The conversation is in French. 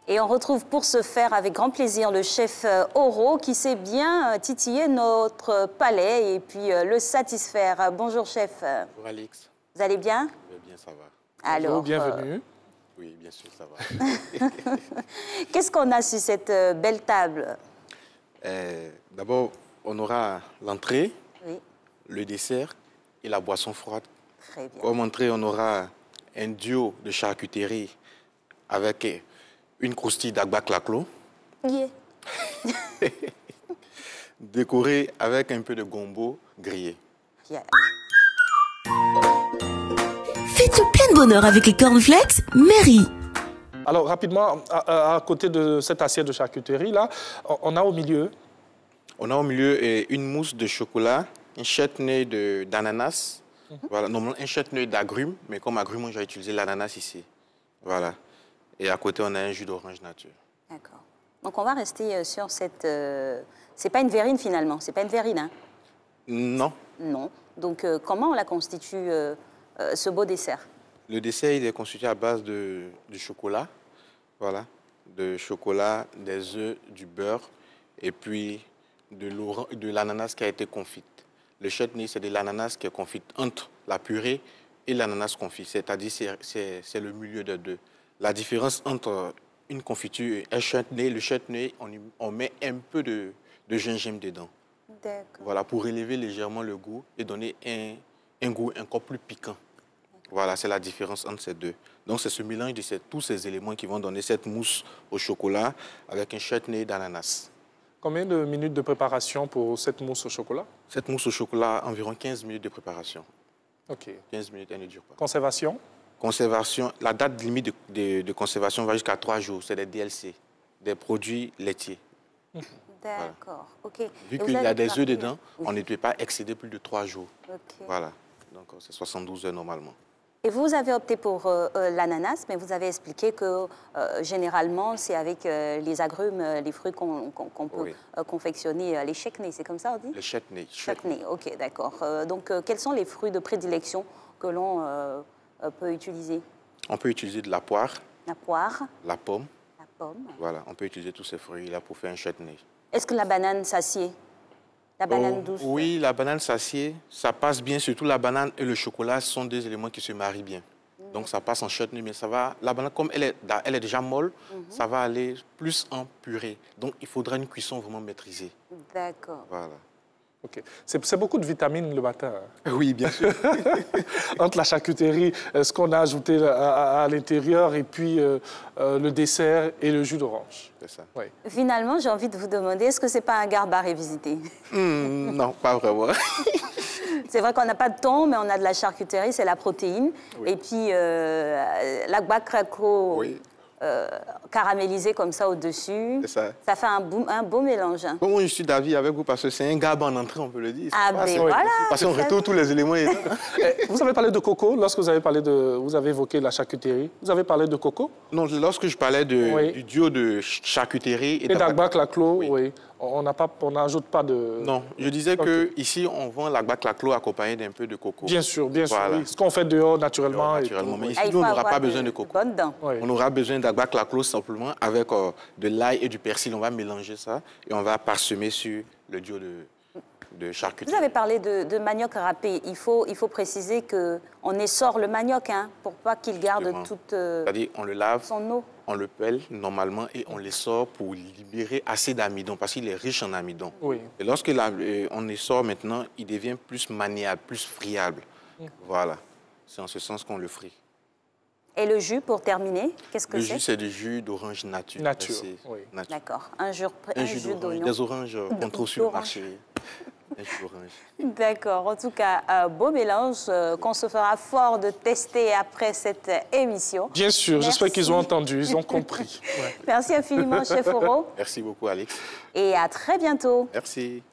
Et on retrouve pour ce faire avec grand plaisir le chef Oro qui sait bien titiller notre palais et puis le satisfaire. Bonjour chef. Bonjour Alix. Vous allez bien? Je vais bien, ça va. Alors, bonjour, bienvenue. Oui, bien sûr, ça va. Qu'est-ce qu'on a sur cette belle table? D'abord, on aura l'entrée, Oui, le dessert et la boisson froide. très bien. Comme entrée, on aura un duo de charcuterie avec une croustille d'agba claclo, Yeah. décorée avec un peu de gombo grillé. Yeah. Faites plein de bonheur avec les cornflakes Mary. Alors, rapidement, à côté de cette assiette de charcuterie, là, on a au milieu... On a au milieu une mousse de chocolat, un chutney d'ananas, voilà, normalement un chutney d'agrumes, mais comme agrumes, j'ai utilisé l'ananas ici. Voilà. Et à côté, on a un jus d'orange nature. D'accord. Donc on va rester sur cette... c'est pas une verrine finalement, c'est pas une verrine, hein? Non. Non. Donc comment on la constitue, ce beau dessert? Le dessert, il est constitué à base de chocolat, voilà, de chocolat, des œufs, du beurre, et puis de l'ananas qui a été confite. Le chutney, c'est de l'ananas qui est confite entre la purée et l'ananas confit, c'est-à-dire c'est le milieu des deux. La différence entre une confiture et un chutney, le chutney, on met un peu de gingembre dedans. D'accord. Voilà, pour élever légèrement le goût et donner un goût encore plus piquant. Voilà, c'est la différence entre ces deux. Donc, c'est ce mélange de tous ces éléments qui vont donner cette mousse au chocolat avec un chutney d'ananas. Combien de minutes de préparation pour cette mousse au chocolat? Cette mousse au chocolat, environ 15 minutes de préparation. OK. 15 minutes, elle ne dure pas. Conservation? Conservation, la date limite de conservation va jusqu'à 3 jours. C'est des DLC, des produits laitiers. D'accord, ok. Vu Et vous qu'il y avez a des parlé- œufs dedans, Oui. on ne peut pas excéder plus de 3 jours. Ok. Voilà. Donc, c'est 72 heures normalement. Et vous avez opté pour l'ananas, mais vous avez expliqué que généralement, c'est avec les agrumes, les fruits qu'on peut Oui. confectionner les chutneys, c'est comme ça on dit? Le chutney. Chutney, ok, d'accord. Donc, quels sont les fruits de prédilection que l'on peut utiliser? On peut utiliser de la poire, La poire, la pomme. la pomme. Voilà, on peut utiliser tous ces fruits-là pour faire un chutney. Est-ce que la banane s'assied? La banane douce? Oui, la banane s'assied, ça passe bien. Surtout la banane et le chocolat sont des éléments qui se marient bien. Donc ça passe en chutney, mais ça va. La banane, comme elle est déjà molle, ça va aller plus en purée. Donc il faudra une cuisson vraiment maîtrisée. D'accord. Voilà. OK. C'est beaucoup de vitamines le matin. Oui, bien sûr. Entre la charcuterie, ce qu'on a ajouté à l'intérieur, et puis le dessert et le jus d'orange. C'est ça. Oui. Finalement, j'ai envie de vous demander, est-ce que c'est pas un garde à révisiter? Non, pas vraiment. C'est vrai qu'on n'a pas de thon, mais on a de la charcuterie, c'est la protéine. Oui. Et puis, l'agba craco Oui, caramélisé comme ça au-dessus. c'est ça. Ça fait un beau mélange, hein. Bon, moi, je suis d'avis avec vous parce que c'est un garde en entrée, on peut le dire. Ah, Pas, ben c'est- voilà. Parce qu'on retrouve tous les éléments. Vous avez parlé de coco lorsque vous avez parlé vous avez évoqué la charcuterie. Vous avez parlé de coco Non, lorsque je parlais Oui. du duo de charcuterie et d'agba claclo. Oui. Oui. On n'ajoute pas de... Non, je disais que ici on vend l'agba claclo accompagné d'un peu de coco. Bien sûr, bien sûr. Voilà. Oui. Ce qu'on fait dehors naturellement. Naturellement. Mais Et ici, Ah, il nous, faut on n'aura avoir pas besoin de coco. bonnes dents. Oui. On aura besoin d'agba claclo simplement avec de l'ail et du persil. On va mélanger ça et on va parsemer sur le duo de charcuterie. Vous avez parlé de manioc râpé. Il faut préciser qu'on essore le manioc, hein, pour pas qu'il garde Justement. toute C'est-à-dire, on le lave, son eau. on le pèle normalement et on les sort pour libérer assez d'amidon parce qu'il est riche en amidon. Oui. Et lorsque on les sort maintenant, il devient plus maniable, plus friable. Voilà. C'est en ce sens qu'on le frit. Et le jus, pour terminer, qu'est-ce que Le c'est? jus, c'est du jus d'orange nature. Nature, C'est oui. nature. D'accord. Un jus D'orange, d'oignon. des oranges qu'on trouve sur le d'orange. marché. Un jus d'orange. D'accord. En tout cas, un beau mélange qu'on se fera fort de tester après cette émission. Bien sûr, j'espère Merci. qu'ils ont entendu, ils ont compris. Ouais. Merci infiniment, chef Oro. Merci beaucoup, Alex. Et à très bientôt. Merci.